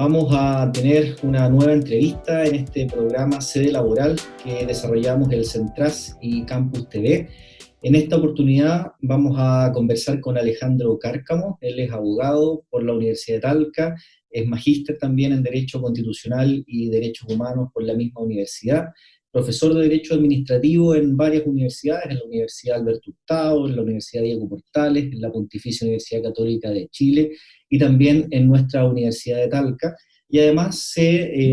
Vamos a tener una nueva entrevista en este programa Sede Laboral que desarrollamos el Centraz y Campus TV. En esta oportunidad vamos a conversar con Alejandro Cárcamo. Él es abogado por la Universidad de Talca, es magíster también en Derecho Constitucional y Derechos Humanos por la misma universidad, profesor de Derecho Administrativo en varias universidades, en la Universidad Alberto Hurtado, en la Universidad Diego Portales, en la Pontificia Universidad Católica de Chile y también en nuestra Universidad de Talca, y además se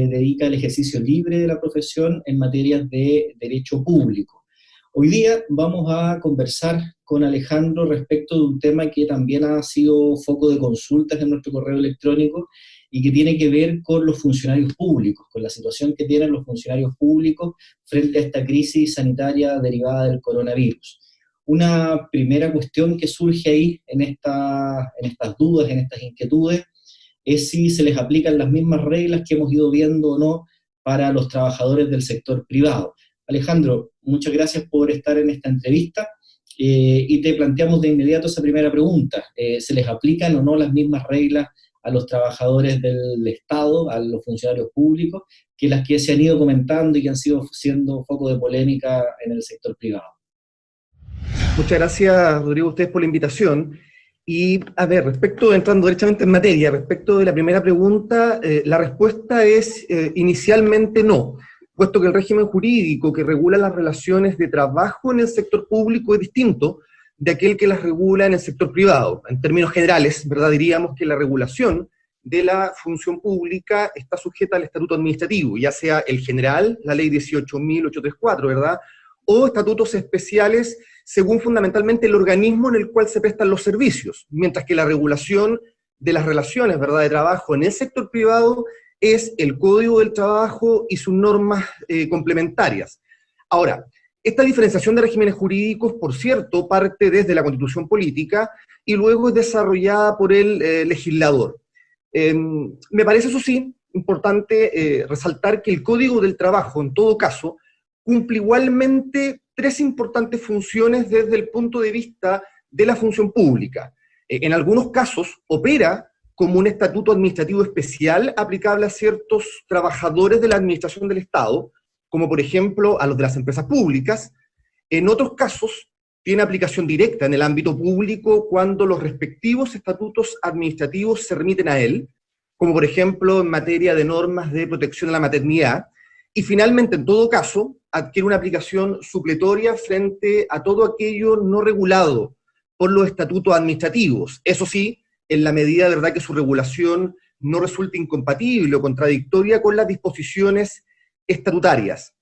dedica al ejercicio libre de la profesión en materias de derecho público. Hoy día vamos a conversar con Alejandro respecto de un tema que también ha sido foco de consultas en nuestro correo electrónico y que tiene que ver con los funcionarios públicos, con la situación que tienen los funcionarios públicos frente a esta crisis sanitaria derivada del coronavirus. Una primera cuestión que surge ahí en estas dudas, en estas inquietudes, es si se les aplican las mismas reglas que hemos ido viendo o no para los trabajadores del sector privado. Alejandro, muchas gracias por estar en esta entrevista y te planteamos de inmediato esa primera pregunta. ¿Se les aplican o no las mismas reglas a los trabajadores del Estado, a los funcionarios públicos, que las que se han ido comentando y que han sido siendo foco de polémica en el sector privado? Muchas gracias, Rodrigo, a ustedes por la invitación. Y, a ver, entrando directamente en materia, respecto de la primera pregunta, la respuesta es inicialmente no, puesto que el régimen jurídico que regula las relaciones de trabajo en el sector público es distinto de aquel que las regula en el sector privado. En términos generales, ¿verdad?, diríamos que la regulación de la función pública está sujeta al estatuto administrativo, ya sea el general, la ley 18.834, ¿verdad?, o estatutos especiales según fundamentalmente el organismo en el cual se prestan los servicios, mientras que la regulación de las relaciones, ¿verdad?, de trabajo en el sector privado es el Código del Trabajo y sus normas complementarias. Ahora, esta diferenciación de regímenes jurídicos, por cierto, parte desde la Constitución Política y luego es desarrollada por el legislador. Me parece, eso sí, importante resaltar que el Código del Trabajo, en todo caso, cumple igualmente tres importantes funciones desde el punto de vista de la función pública. En algunos casos opera como un estatuto administrativo especial aplicable a ciertos trabajadores de la administración del Estado, como por ejemplo a los de las empresas públicas. En otros casos tiene aplicación directa en el ámbito público cuando los respectivos estatutos administrativos se remiten a él, como por ejemplo en materia de normas de protección a la maternidad, y finalmente, en todo caso, adquiere una aplicación supletoria frente a todo aquello no regulado por los estatutos administrativos. Eso sí, en la medida, ¿verdad?, que su regulación no resulte incompatible o contradictoria con las disposiciones estatutarias.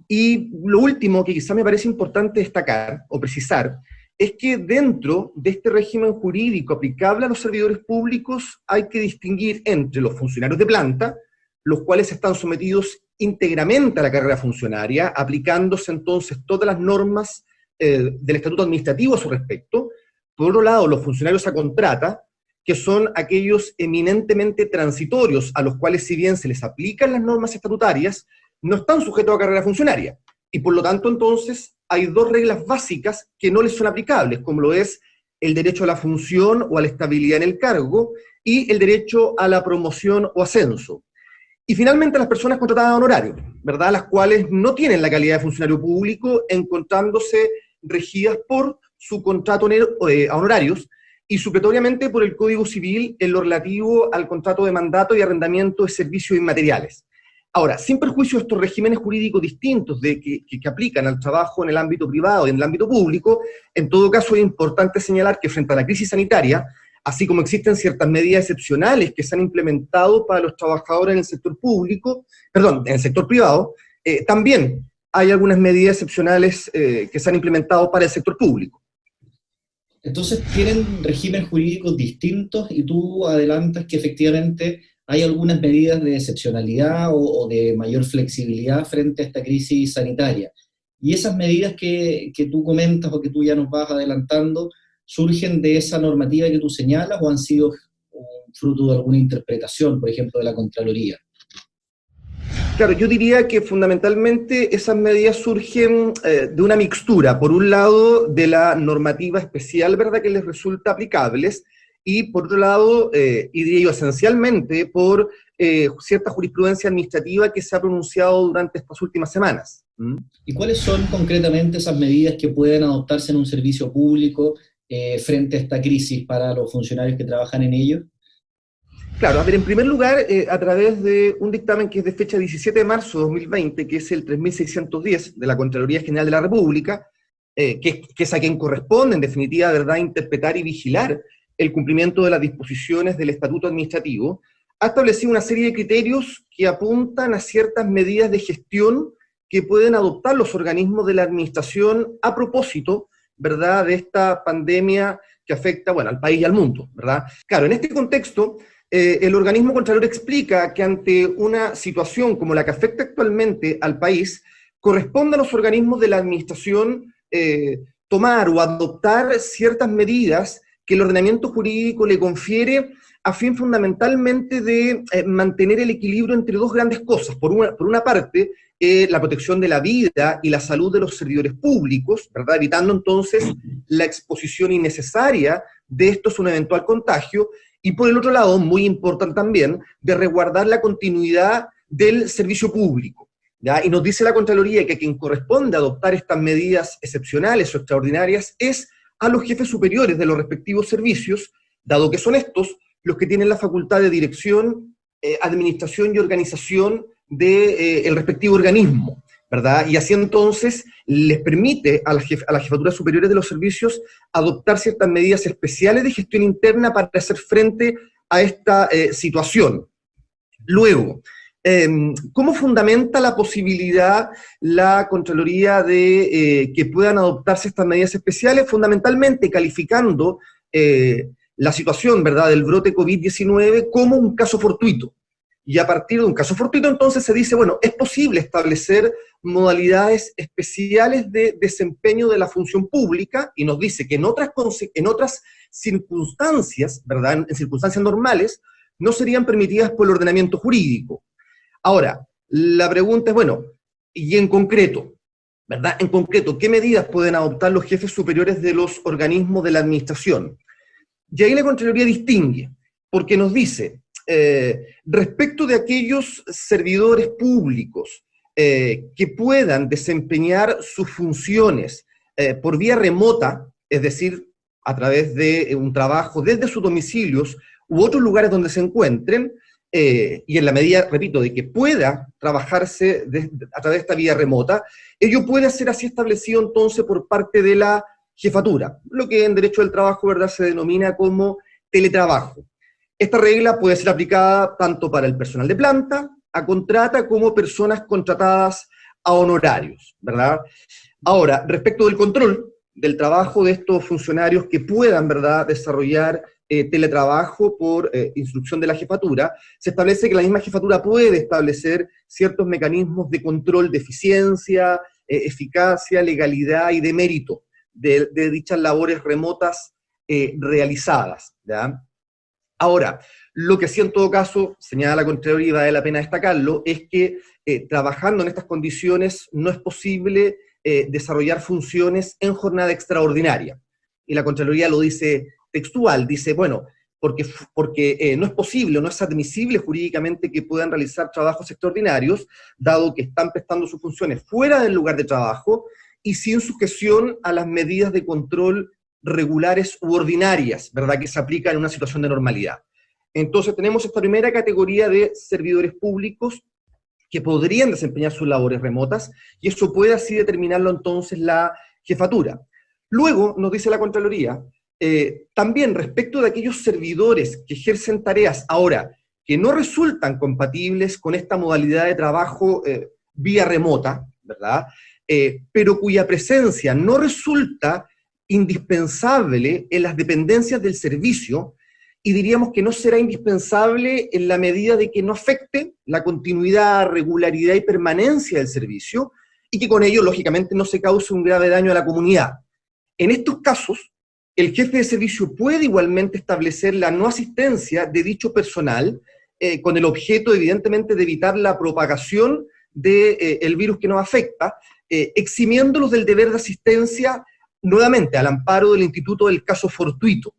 Y lo último que quizá me parece importante destacar o precisar es que dentro de este régimen jurídico aplicable a los servidores públicos hay que distinguir entre los funcionarios de planta, los cuales están sometidos íntegramente a la carrera funcionaria, aplicándose entonces todas las normas del estatuto administrativo a su respecto. Por otro lado, los funcionarios a contrata, que son aquellos eminentemente transitorios, a los cuales si bien se les aplican las normas estatutarias, no están sujetos a carrera funcionaria. Y por lo tanto, entonces, hay dos reglas básicas que no les son aplicables, como lo es el derecho a la función o a la estabilidad en el cargo, y el derecho a la promoción o ascenso. Y finalmente las personas contratadas a honorario, ¿verdad?, las cuales no tienen la calidad de funcionario público, encontrándose regidas por su contrato a honorarios y supletoriamente por el Código Civil en lo relativo al contrato de mandato y arrendamiento de servicios inmateriales. Ahora, sin perjuicio de estos regímenes jurídicos distintos que aplican al trabajo en el ámbito privado y en el ámbito público, en todo caso es importante señalar que frente a la crisis sanitaria, así como existen ciertas medidas excepcionales que se han implementado para los trabajadores en el sector público, en el sector privado, también hay algunas medidas excepcionales que se han implementado para el sector público. Entonces, tienen regímenes jurídicos distintos y tú adelantas que efectivamente hay algunas medidas de excepcionalidad o de mayor flexibilidad frente a esta crisis sanitaria. Y esas medidas que tú comentas o que tú ya nos vas adelantando, ¿surgen de esa normativa que tú señalas o han sido fruto de alguna interpretación, por ejemplo, de la Contraloría? Claro, yo diría que fundamentalmente esas medidas surgen de una mixtura, por un lado de la normativa especial, ¿verdad?, que les resulta aplicables, y por otro lado, y diría yo esencialmente, por cierta jurisprudencia administrativa que se ha pronunciado durante estas últimas semanas. ¿Y cuáles son concretamente esas medidas que pueden adoptarse en un servicio público frente a esta crisis para los funcionarios que trabajan en ello? Claro, a ver, en primer lugar, a través de un dictamen que es de fecha 17 de marzo de 2020, que es el 3610 de la Contraloría General de la República, que es a quien corresponde, en definitiva, ¿verdad?, interpretar y vigilar el cumplimiento de las disposiciones del Estatuto Administrativo, ha establecido una serie de criterios que apuntan a ciertas medidas de gestión que pueden adoptar los organismos de la administración a propósito, ¿verdad?, de esta pandemia que afecta, bueno, al país y al mundo, ¿verdad? Claro, en este contexto, el organismo contralor explica que ante una situación como la que afecta actualmente al país, corresponde a los organismos de la administración tomar o adoptar ciertas medidas que el ordenamiento jurídico le confiere a fin fundamentalmente de mantener el equilibrio entre dos grandes cosas. Por una parte, la protección de la vida y la salud de los servidores públicos, ¿verdad?, evitando entonces la exposición innecesaria de estos a un eventual contagio, y por el otro lado, muy importante también, de resguardar la continuidad del servicio público, ¿ya? Y nos dice la Contraloría que quien corresponde adoptar estas medidas excepcionales o extraordinarias es a los jefes superiores de los respectivos servicios, dado que son estos los que tienen la facultad de dirección, administración y organización del respectivo organismo, ¿verdad? Y así entonces les permite a las jefaturas superiores de los servicios adoptar ciertas medidas especiales de gestión interna para hacer frente a esta situación. Luego, ¿cómo fundamenta la posibilidad la Contraloría de que puedan adoptarse estas medidas especiales? Fundamentalmente calificando la situación, ¿verdad?, del brote COVID-19 como un caso fortuito. Y a partir de un caso fortuito, entonces se dice, bueno, es posible establecer modalidades especiales de desempeño de la función pública, y nos dice que en otras circunstancias, ¿verdad?, en circunstancias normales, no serían permitidas por el ordenamiento jurídico. Ahora, la pregunta es, bueno, y en concreto, ¿verdad?, en concreto, ¿qué medidas pueden adoptar los jefes superiores de los organismos de la administración? Y ahí la Contraloría distingue, porque nos dice, respecto de aquellos servidores públicos que puedan desempeñar sus funciones por vía remota, es decir, a través de un trabajo desde sus domicilios u otros lugares donde se encuentren, y en la medida, repito, de que pueda trabajarse a través de esta vía remota, ello puede ser así establecido entonces por parte de la jefatura, lo que en derecho del trabajo, ¿verdad?, se denomina como teletrabajo. Esta regla puede ser aplicada tanto para el personal de planta, a contrata, como personas contratadas a honorarios, ¿verdad? Ahora, respecto del control del trabajo de estos funcionarios que puedan, ¿verdad?, desarrollar teletrabajo por instrucción de la jefatura, se establece que la misma jefatura puede establecer ciertos mecanismos de control de eficiencia, eficacia, legalidad y de mérito de dichas labores remotas realizadas, ¿ya? Ahora, lo que sí en todo caso, señala la Contraloría y vale la pena destacarlo, es que trabajando en estas condiciones no es posible desarrollar funciones en jornada extraordinaria. Y la Contraloría lo dice textual, dice, bueno, porque no es posible, no es admisible jurídicamente que puedan realizar trabajos extraordinarios, dado que están prestando sus funciones fuera del lugar de trabajo y sin sujeción a las medidas de control regulares u ordinarias, ¿verdad?, que se aplican en una situación de normalidad. Entonces tenemos esta primera categoría de servidores públicos que podrían desempeñar sus labores remotas, y eso puede así determinarlo entonces la jefatura. Luego, nos dice la Contraloría, también respecto de aquellos servidores que ejercen tareas ahora que no resultan compatibles con esta modalidad de trabajo vía remota, ¿verdad?, pero cuya presencia no resulta indispensable en las dependencias del servicio, y diríamos que no será indispensable en la medida de que no afecte la continuidad, regularidad y permanencia del servicio, y que con ello, lógicamente, no se cause un grave daño a la comunidad. En estos casos, el jefe de servicio puede igualmente establecer la no asistencia de dicho personal, con el objeto, evidentemente, de evitar la propagación del virus que nos afecta, eximiéndolos del deber de asistencia, nuevamente, al amparo del instituto del caso fortuito,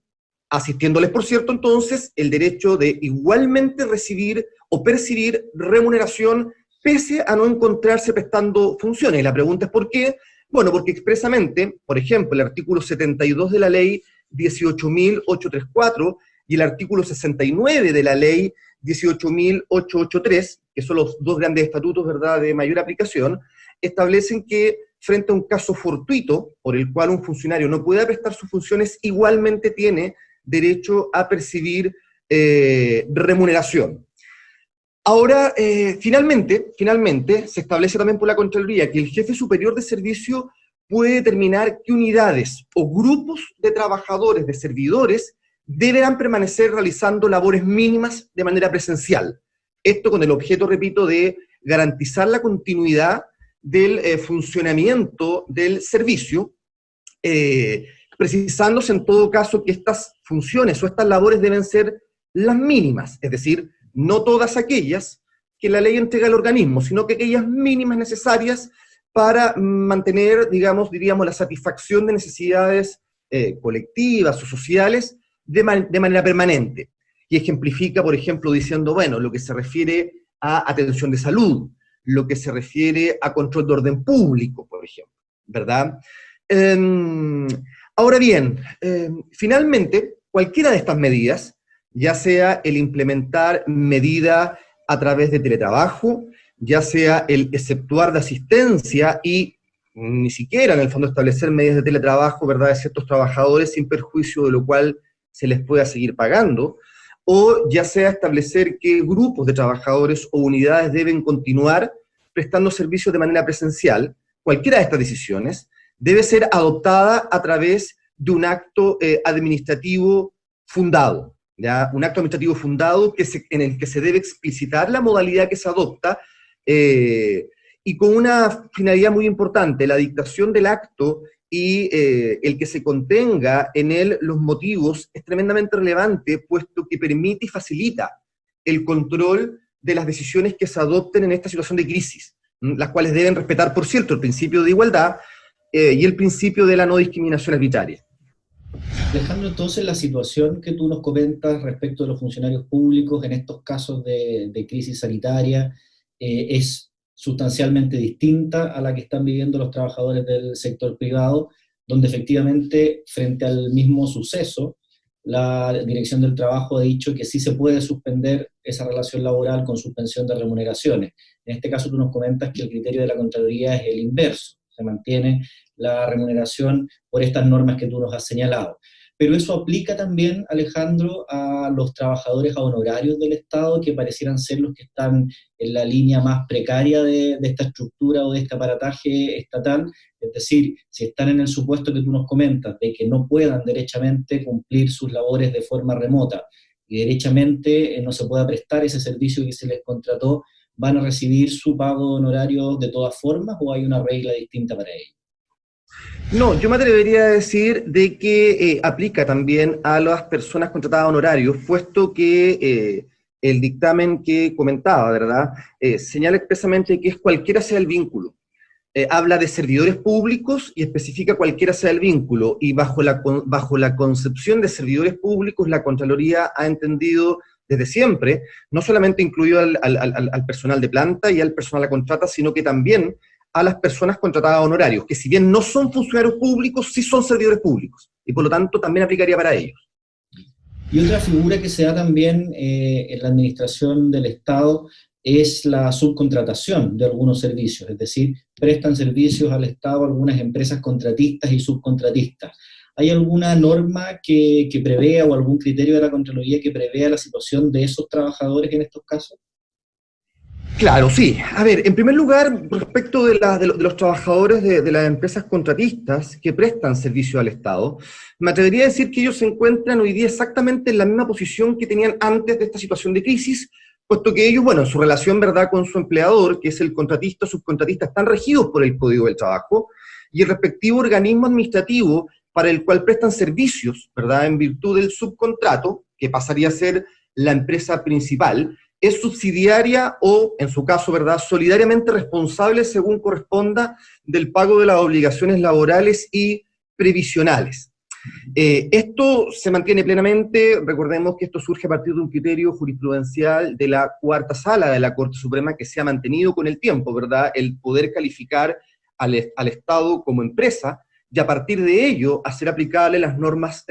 asistiéndoles, por cierto, entonces, el derecho de igualmente recibir o percibir remuneración pese a no encontrarse prestando funciones. Y la pregunta es ¿por qué? Bueno, porque expresamente, por ejemplo, el artículo 72 de la ley 18.834 y el artículo 69 de la ley 18.883, que son los dos grandes estatutos, ¿verdad?, de mayor aplicación, establecen que frente a un caso fortuito por el cual un funcionario no pueda prestar sus funciones, igualmente tiene derecho a percibir remuneración. Ahora, finalmente, se establece también por la Contraloría que el jefe superior de servicio puede determinar qué unidades o grupos de trabajadores, de servidores, deberán permanecer realizando labores mínimas de manera presencial. Esto con el objeto, repito, de garantizar la continuidad del funcionamiento del servicio, precisándose en todo caso que estas funciones o estas labores deben ser las mínimas, es decir, no todas aquellas que la ley entrega al organismo, sino que aquellas mínimas necesarias para mantener, diríamos, la satisfacción de necesidades colectivas o sociales de manera permanente. Y ejemplifica, por ejemplo, diciendo, bueno, lo que se refiere a atención de salud, lo que se refiere a control de orden público, por ejemplo, ¿verdad? Ahora bien, finalmente, cualquiera de estas medidas, ya sea el implementar medida a través de teletrabajo, ya sea el exceptuar de asistencia y ni siquiera en el fondo establecer medidas de teletrabajo, ¿verdad?, de ciertos trabajadores sin perjuicio de lo cual se les pueda seguir pagando, o ya sea establecer qué grupos de trabajadores o unidades deben continuar prestando servicios de manera presencial. Cualquiera de estas decisiones debe ser adoptada a través de un acto administrativo fundado, ¿ya? Un acto administrativo fundado en el que se debe explicitar la modalidad que se adopta y con una finalidad muy importante, la dictación del acto y el que se contenga en él los motivos es tremendamente relevante, puesto que permite y facilita el control de las decisiones que se adopten en esta situación de crisis, las cuales deben respetar, por cierto, el principio de igualdad y el principio de la no discriminación arbitraria. Alejandro, entonces la situación que tú nos comentas respecto de los funcionarios públicos en estos casos de crisis sanitaria es sustancialmente distinta a la que están viviendo los trabajadores del sector privado, donde efectivamente, frente al mismo suceso, la Dirección del Trabajo ha dicho que sí se puede suspender esa relación laboral con suspensión de remuneraciones. En este caso tú nos comentas que el criterio de la Contraloría es el inverso, se mantiene la remuneración por estas normas que tú nos has señalado. Pero eso aplica también, Alejandro, a los trabajadores honorarios del Estado, que parecieran ser los que están en la línea más precaria de esta estructura o de este aparataje estatal. Es decir, si están en el supuesto que tú nos comentas de que no puedan derechamente cumplir sus labores de forma remota y derechamente no se pueda prestar ese servicio que se les contrató, ¿van a recibir su pago de honorario de todas formas o hay una regla distinta para ellos? No, yo me atrevería a decir de que aplica también a las personas contratadas a honorarios, puesto que el dictamen que comentaba, ¿verdad?, señala expresamente que es cualquiera sea el vínculo. Habla de servidores públicos y especifica cualquiera sea el vínculo, y bajo la concepción de servidores públicos, la Contraloría ha entendido desde siempre, no solamente incluido al personal de planta y al personal a contrata, sino que también a las personas contratadas a honorarios, que si bien no son funcionarios públicos, sí son servidores públicos, y por lo tanto también aplicaría para ellos. Y otra figura que se da también en la administración del Estado es la subcontratación de algunos servicios, es decir, prestan servicios al Estado algunas empresas contratistas y subcontratistas. ¿Hay alguna norma que prevea o algún criterio de la Contraloría que prevea la situación de esos trabajadores en estos casos? Claro, sí. A ver, en primer lugar, respecto de los trabajadores de las empresas contratistas que prestan servicio al Estado, me atrevería a decir que ellos se encuentran hoy día exactamente en la misma posición que tenían antes de esta situación de crisis, puesto que ellos, bueno, en su relación, ¿verdad?, con su empleador, que es el contratista o subcontratista, están regidos por el Código del Trabajo, y el respectivo organismo administrativo para el cual prestan servicios, ¿verdad?, en virtud del subcontrato, que pasaría a ser la empresa principal, es subsidiaria o, en su caso, ¿verdad?, solidariamente responsable, según corresponda, del pago de las obligaciones laborales y previsionales. Esto se mantiene plenamente. Recordemos que esto surge a partir de un criterio jurisprudencial de la cuarta sala de la Corte Suprema que se ha mantenido con el tiempo, ¿verdad? El poder calificar al Estado como empresa y a partir de ello hacer aplicable las normas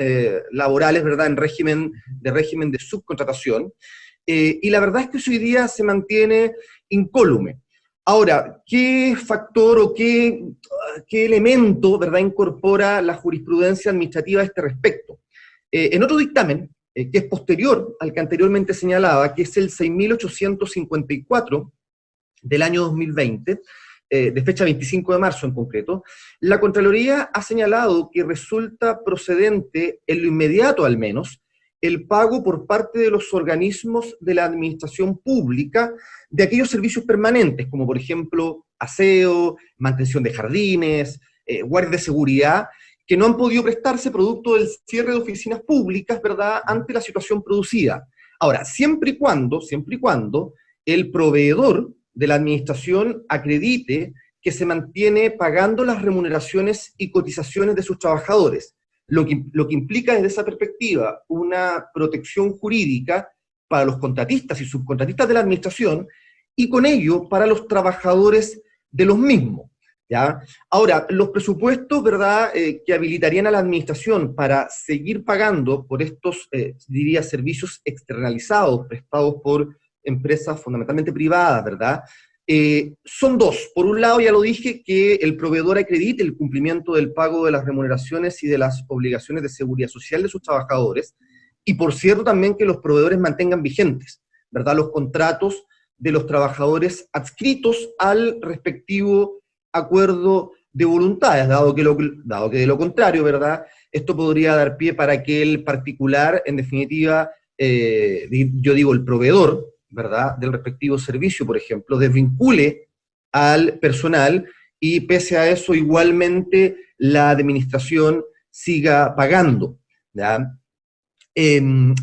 laborales, ¿verdad?, en régimen de subcontratación. Y la verdad es que eso hoy día se mantiene incólume. Ahora, ¿qué factor o qué elemento, ¿verdad?, incorpora la jurisprudencia administrativa a este respecto? En otro dictamen, que es posterior al que anteriormente señalaba, que es el 6.854 del año 2020, de fecha 25 de marzo en concreto, la Contraloría ha señalado que resulta procedente, en lo inmediato al menos, el pago por parte de los organismos de la administración pública de aquellos servicios permanentes, como por ejemplo aseo, mantención de jardines, guardias de seguridad, que no han podido prestarse producto del cierre de oficinas públicas, ¿verdad?, ante la situación producida. Ahora, siempre y cuando el proveedor de la administración acredite que se mantiene pagando las remuneraciones y cotizaciones de sus trabajadores, lo que implica desde esa perspectiva una protección jurídica para los contratistas y subcontratistas de la administración y con ello para los trabajadores de los mismos, ¿ya? Ahora, los presupuestos, ¿verdad?, que habilitarían a la administración para seguir pagando por estos, diría, servicios externalizados prestados por empresas fundamentalmente privadas, ¿verdad?, son dos. Por un lado, ya lo dije, que el proveedor acredite el cumplimiento del pago de las remuneraciones y de las obligaciones de seguridad social de sus trabajadores, y por cierto también que los proveedores mantengan vigentes, ¿verdad?, los contratos de los trabajadores adscritos al respectivo acuerdo de voluntades, dado que de lo contrario, ¿verdad?, esto podría dar pie para que el particular, en definitiva, yo digo el proveedor, ¿verdad?, del respectivo servicio, por ejemplo, desvincule al personal y pese a eso igualmente la administración siga pagando, ¿ya?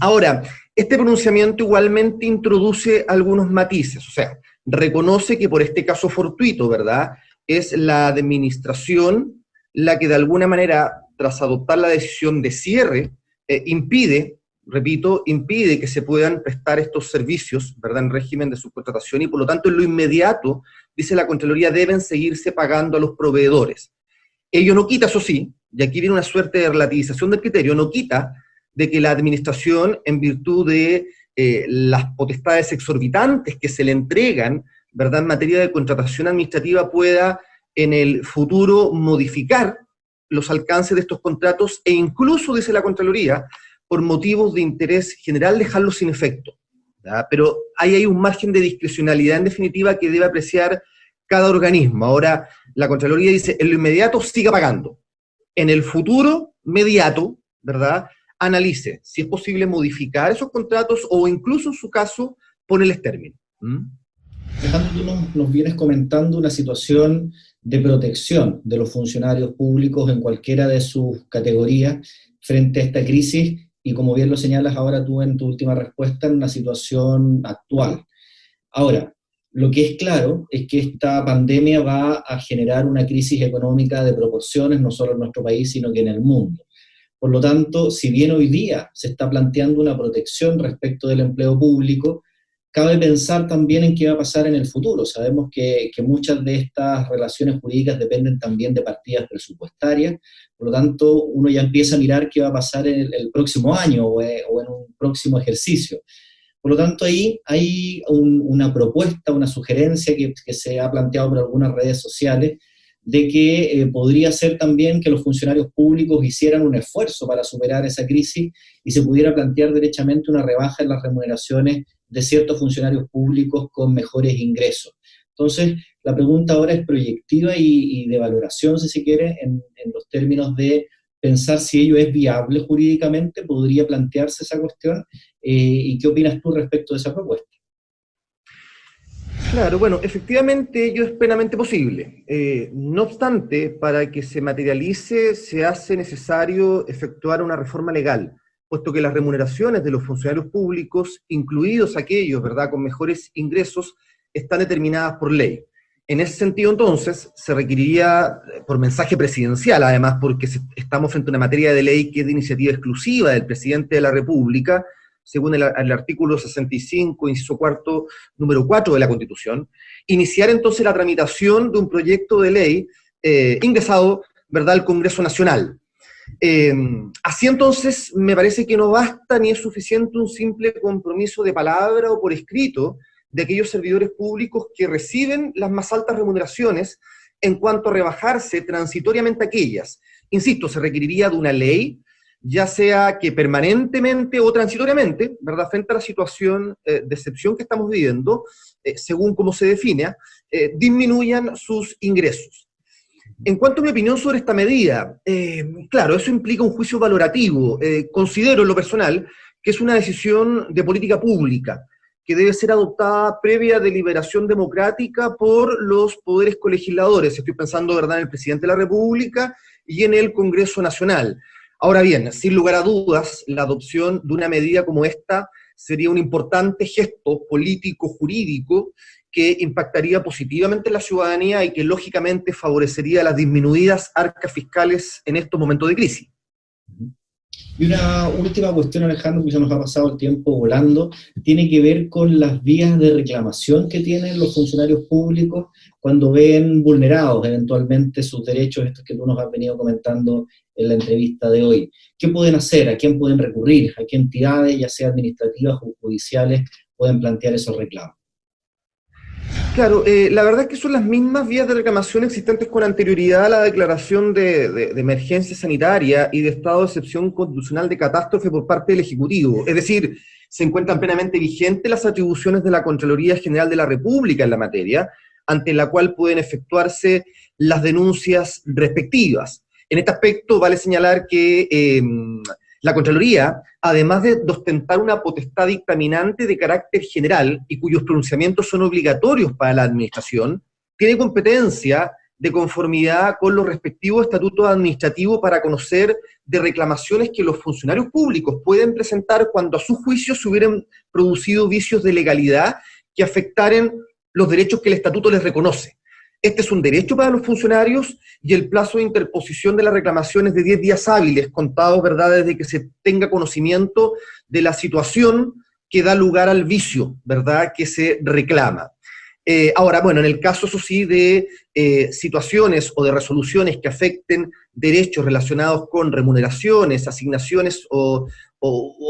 Ahora, este pronunciamiento igualmente introduce algunos matices, o sea, reconoce que por este caso fortuito, ¿verdad?, es la administración la que de alguna manera, tras adoptar la decisión de cierre, impide que se puedan prestar estos servicios, ¿verdad?, en régimen de subcontratación y por lo tanto en lo inmediato, dice la Contraloría, deben seguirse pagando a los proveedores. Ello no quita, eso sí, y aquí viene una suerte de relativización del criterio, no quita de que la administración, en virtud de las potestades exorbitantes que se le entregan, ¿verdad?, en materia de contratación administrativa, pueda en el futuro modificar los alcances de estos contratos e incluso, dice la Contraloría, por motivos de interés general dejarlos sin efecto, ¿verdad? Pero hay un margen de discrecionalidad en definitiva que debe apreciar cada organismo. Ahora, la Contraloría dice, en lo inmediato siga pagando. En el futuro mediato, ¿verdad?, analice si es posible modificar esos contratos o incluso en su caso ponerles término. Alejandro, tú nos vienes comentando una situación de protección de los funcionarios públicos en cualquiera de sus categorías frente a esta crisis y como bien lo señalas ahora tú en tu última respuesta, en una situación actual. Ahora, lo que es claro es que esta pandemia va a generar una crisis económica de proporciones, no solo en nuestro país, sino que en el mundo. Por lo tanto, si bien hoy día se está planteando una protección respecto del empleo público, cabe pensar también en qué va a pasar en el futuro. Sabemos que muchas de estas relaciones jurídicas dependen también de partidas presupuestarias, por lo tanto, uno ya empieza a mirar qué va a pasar en el próximo año o en un próximo ejercicio. Por lo tanto, ahí hay una propuesta, una sugerencia que se ha planteado por algunas redes sociales, de que podría ser también que los funcionarios públicos hicieran un esfuerzo para superar esa crisis y se pudiera plantear derechamente una rebaja en las remuneraciones de ciertos funcionarios públicos con mejores ingresos. Entonces, la pregunta ahora es proyectiva y de valoración, si se quiere, en los términos de pensar si ello es viable jurídicamente, podría plantearse esa cuestión, y qué opinas tú respecto de esa propuesta. Claro, bueno, efectivamente ello es plenamente posible. No obstante, para que se materialice se hace necesario efectuar una reforma legal, puesto que las remuneraciones de los funcionarios públicos, incluidos aquellos, ¿verdad?, con mejores ingresos, están determinadas por ley. En ese sentido, entonces, se requeriría, por mensaje presidencial, además, porque estamos frente a una materia de ley que es de iniciativa exclusiva del presidente de la República, según el artículo 65, inciso cuarto, número 4 de la Constitución, iniciar entonces la tramitación de un proyecto de ley ingresado, ¿verdad?, al Congreso Nacional. Así entonces, me parece que no basta ni es suficiente un simple compromiso de palabra o por escrito de aquellos servidores públicos que reciben las más altas remuneraciones en cuanto a rebajarse transitoriamente aquellas. Insisto, se requeriría de una ley, ya sea que permanentemente o transitoriamente, ¿verdad?, frente a la situación de excepción que estamos viviendo, según cómo se define, disminuyan sus ingresos. En cuanto a mi opinión sobre esta medida, claro, eso implica un juicio valorativo. Considero en lo personal que es una decisión de política pública, que debe ser adoptada previa deliberación democrática por los poderes colegisladores. Estoy pensando, ¿verdad?, en el presidente de la República y en el Congreso Nacional. Ahora bien, sin lugar a dudas, la adopción de una medida como esta sería un importante gesto político-jurídico que impactaría positivamente en la ciudadanía y que lógicamente favorecería las disminuidas arcas fiscales en estos momentos de crisis. Y una última cuestión, Alejandro, que ya nos ha pasado el tiempo volando, tiene que ver con las vías de reclamación que tienen los funcionarios públicos cuando ven vulnerados eventualmente sus derechos, estos que tú nos has venido comentando en la entrevista de hoy. ¿Qué pueden hacer? ¿A quién pueden recurrir? ¿A qué entidades, ya sea administrativas o judiciales, pueden plantear esos reclamos? Claro, la verdad es que son las mismas vías de reclamación existentes con anterioridad a la declaración de emergencia sanitaria y de estado de excepción constitucional de catástrofe por parte del Ejecutivo. Es decir, se encuentran plenamente vigentes las atribuciones de la Contraloría General de la República en la materia, ante la cual pueden efectuarse las denuncias respectivas. En este aspecto vale señalar que la Contraloría, además de ostentar una potestad dictaminante de carácter general y cuyos pronunciamientos son obligatorios para la Administración, tiene competencia de conformidad con los respectivos estatutos administrativos para conocer de reclamaciones que los funcionarios públicos pueden presentar cuando a su juicio se hubieran producido vicios de legalidad que afectaren los derechos que el estatuto les reconoce. Este es un derecho para los funcionarios y el plazo de interposición de las reclamaciones de 10 días hábiles, contados, ¿verdad?, desde que se tenga conocimiento de la situación que da lugar al vicio, ¿verdad?, que se reclama. Ahora, bueno, en el caso, eso sí, de situaciones o de resoluciones que afecten derechos relacionados con remuneraciones, asignaciones o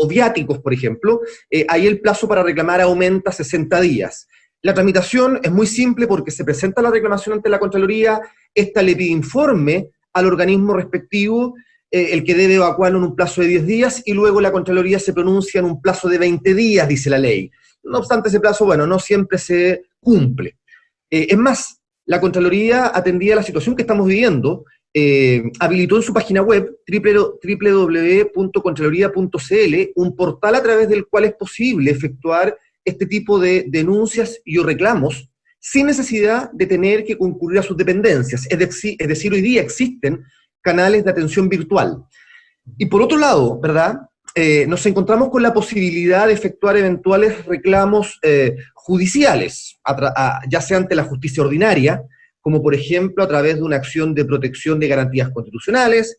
viáticos, por ejemplo, ahí el plazo para reclamar aumenta a 60 días. La tramitación es muy simple porque se presenta la reclamación ante la Contraloría, esta le pide informe al organismo respectivo, el que debe evacuarlo en un plazo de 10 días, y luego la Contraloría se pronuncia en un plazo de 20 días, dice la ley. No obstante, ese plazo, bueno, no siempre se cumple. Es más, la Contraloría, atendida a la situación que estamos viviendo, habilitó en su página web, www.contraloría.cl, un portal a través del cual es posible efectuar este tipo de denuncias y o reclamos sin necesidad de tener que concurrir a sus dependencias. Es decir, hoy día existen canales de atención virtual. Y por otro lado, ¿verdad?, nos encontramos con la posibilidad de efectuar eventuales reclamos judiciales, ya sea ante la justicia ordinaria, como por ejemplo a través de una acción de protección de garantías constitucionales,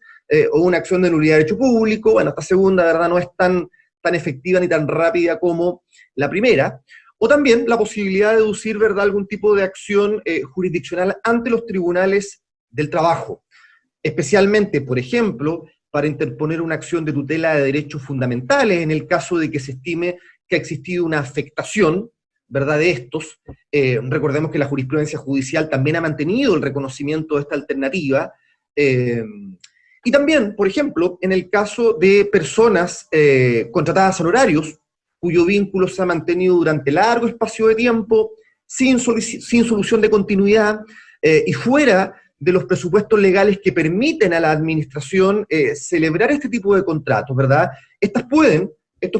o una acción de nulidad de derecho público. Bueno, esta segunda, ¿verdad?, no es tan efectiva ni tan rápida como la primera, o también la posibilidad de deducir, ¿verdad?, algún tipo de acción jurisdiccional ante los tribunales del trabajo, especialmente, por ejemplo, para interponer una acción de tutela de derechos fundamentales en el caso de que se estime que ha existido una afectación, ¿verdad?, de estos. Recordemos que la jurisprudencia judicial también ha mantenido el reconocimiento de esta alternativa, y también, por ejemplo, en el caso de personas contratadas a honorarios, cuyo vínculo se ha mantenido durante largo espacio de tiempo, sin solución de continuidad, y fuera de los presupuestos legales que permiten a la administración celebrar este tipo de contratos, ¿verdad? Estos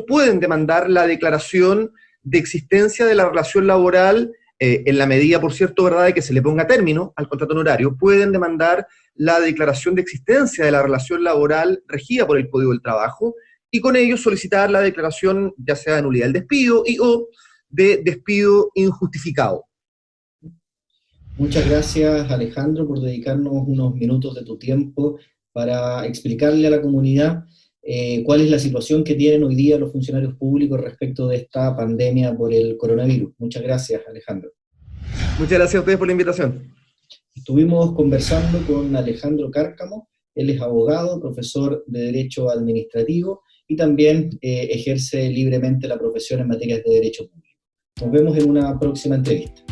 pueden demandar la declaración de existencia de la relación laboral, en la medida, por cierto, ¿verdad?, de que se le ponga término al contrato honorario. Pueden demandar la declaración de existencia de la relación laboral regida por el Código del Trabajo, y con ello solicitar la declaración ya sea de nulidad del despido y o de despido injustificado. Muchas gracias, Alejandro, por dedicarnos unos minutos de tu tiempo para explicarle a la comunidad cuál es la situación que tienen hoy día los funcionarios públicos respecto de esta pandemia por el coronavirus. Muchas gracias, Alejandro. Muchas gracias a ustedes por la invitación. Estuvimos conversando con Alejandro Cárcamo. Él es abogado, profesor de Derecho Administrativo y también ejerce libremente la profesión en materias de Derecho Público. Nos vemos en una próxima entrevista.